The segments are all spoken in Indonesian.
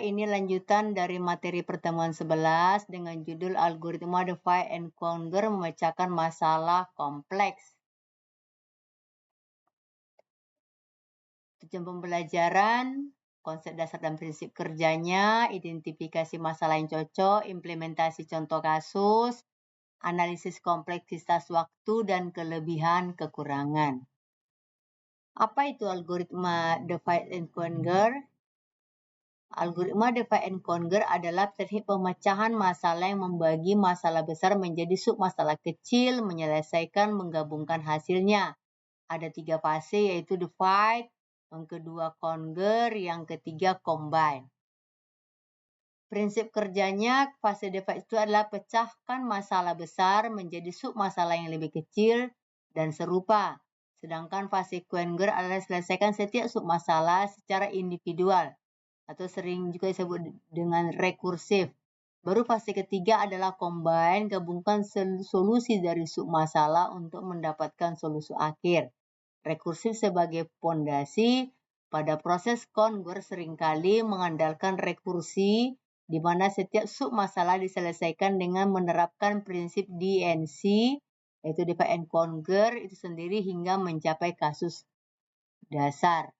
ini lanjutan dari materi pertemuan 11 dengan judul Algoritma Divide and Conquer memecahkan masalah kompleks. Tujuan pembelajaran, konsep dasar dan prinsip kerjanya, identifikasi masalah yang cocok, implementasi contoh kasus, analisis kompleksitas waktu, dan kelebihan kekurangan. Apa itu algoritma Divide and Conquer? Algoritma Divide and Conquer adalah teknik pemecahan masalah yang membagi masalah besar menjadi submasalah kecil, menyelesaikan, menggabungkan hasilnya. Ada 3 fase yaitu divide, yang kedua conquer, yang ketiga combine. Prinsip kerjanya fase divide itu adalah pecahkan masalah besar menjadi submasalah yang lebih kecil dan serupa. Sedangkan fase conquer adalah selesaikan setiap submasalah secara individual, atau sering juga disebut dengan rekursif. Baru fase ketiga adalah combine, gabungkan solusi dari submasalah untuk mendapatkan solusi akhir. Rekursif sebagai pondasi, pada proses conquer seringkali mengandalkan rekursi, di mana setiap submasalah diselesaikan dengan menerapkan prinsip DNC, yaitu divide and conquer itu sendiri hingga mencapai kasus dasar.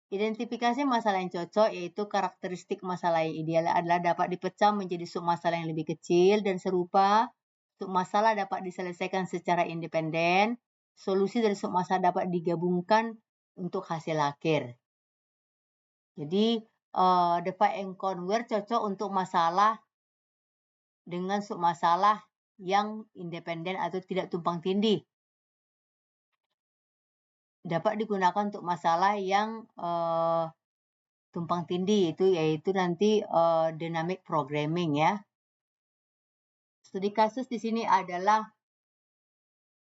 Identifikasi masalah yang cocok yaitu karakteristik masalah yang ideal adalah dapat dipecah menjadi submasalah yang lebih kecil dan serupa. Submasalah dapat diselesaikan secara independen. Solusi dari submasalah dapat digabungkan untuk hasil akhir. Jadi, divide and conquer cocok untuk masalah dengan submasalah yang independen atau tidak tumpang tindih. Dapat digunakan untuk masalah yang tumpang tindih yaitu nanti dynamic programming ya. Studi kasus di sini adalah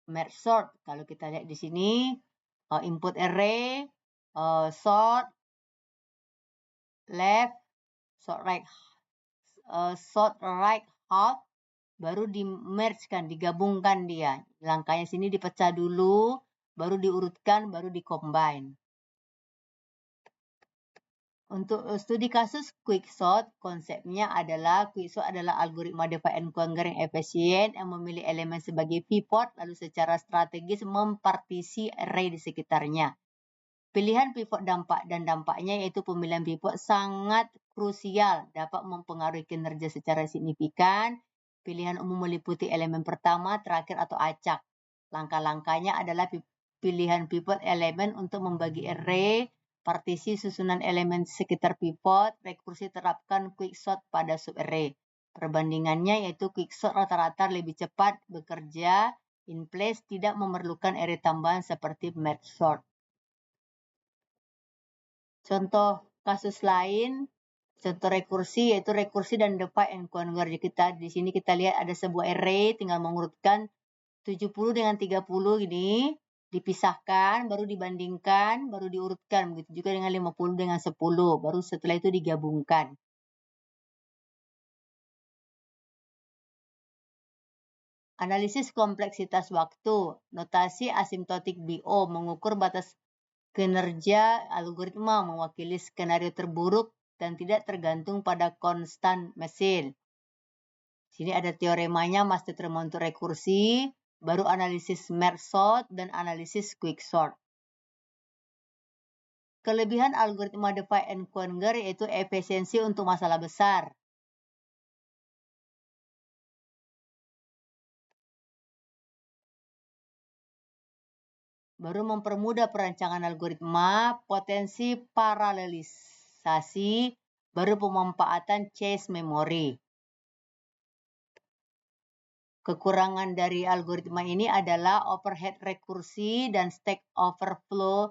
merge sort. Kalau kita lihat di sini input array, sort left, sort right half, baru di merge kan, digabungkan dia. Langkahnya sini dipecah dulu, baru diurutkan, baru di-combine. Untuk studi kasus quicksort, konsepnya adalah quicksort adalah algoritma divide and conquer yang efisien yang memilih elemen sebagai pivot lalu secara strategis mempartisi array di sekitarnya. Pilihan pivot dan dampaknya yaitu pemilihan pivot sangat krusial, dapat mempengaruhi kinerja secara signifikan. Pilihan umum meliputi elemen pertama, terakhir atau acak. Langkah-langkahnya adalah pilihan pivot elemen untuk membagi array, partisi susunan elemen sekitar pivot, rekursi terapkan quicksort pada subarray. Perbandingannya yaitu quicksort rata-rata lebih cepat bekerja in place, tidak memerlukan array tambahan seperti merge sort. Contoh kasus lain, contoh rekursi yaitu rekursi dan divide and conquer. Di sini kita lihat ada sebuah array, tinggal mengurutkan 70 dengan 30 ini. Dipisahkan, baru dibandingkan, baru diurutkan. Begitu juga dengan 50 dengan 10. Baru setelah itu digabungkan. Analisis kompleksitas waktu. Notasi asimptotik BO mengukur batas kinerja algoritma, mewakili skenario terburuk dan tidak tergantung pada konstan mesin. Sini ada teoremanya, master teorema untuk rekursi. Baru analisis merge sort dan analisis quicksort. Kelebihan algoritma divide and conquer yaitu efisiensi untuk masalah besar. Baru mempermudah perancangan algoritma, potensi paralelisasi, baru pemanfaatan cache memory. Kekurangan dari algoritma ini adalah overhead rekursi dan stack overflow.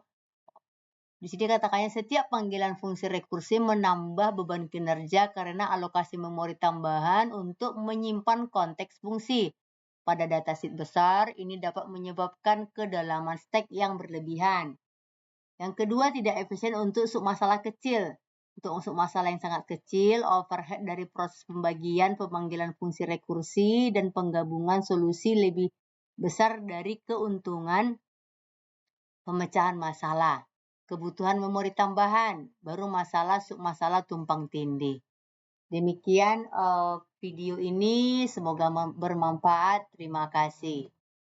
Di sini katakannya setiap panggilan fungsi rekursi menambah beban kinerja karena alokasi memori tambahan untuk menyimpan konteks fungsi. Pada dataset besar, ini dapat menyebabkan kedalaman stack yang berlebihan. Yang kedua, tidak efisien untuk submasalah kecil. Untuk masalah yang sangat kecil, overhead dari proses pembagian pemanggilan fungsi rekursi dan penggabungan solusi lebih besar dari keuntungan pemecahan masalah. kebutuhan memori tambahan, baru masalah submasalah tumpang tindih. Demikian video ini, semoga bermanfaat. Terima kasih.